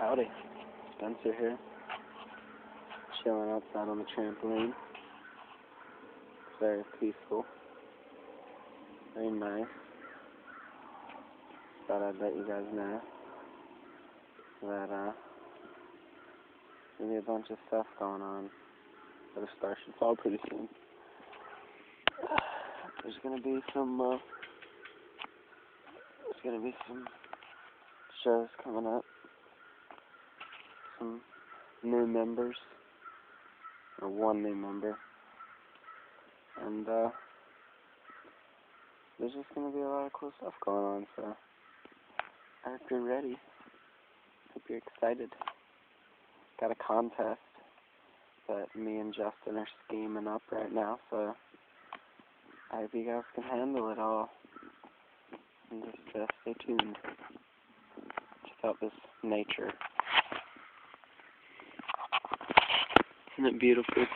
Howdy, Spencer here, chilling outside on the trampoline. Very peaceful, very nice. Thought I'd let you guys know that there's gonna be a bunch of stuff going on at a Star should fall pretty soon. There's gonna be some shows coming up. Some new members, or one new member, and there's just going to be a lot of cool stuff going on, so I hope you're ready. Hope you're excited. Got a contest that me and Justin are scheming up right now, so I hope you guys can handle it all, and just stay tuned. Check out this nature. Isn't it beautiful?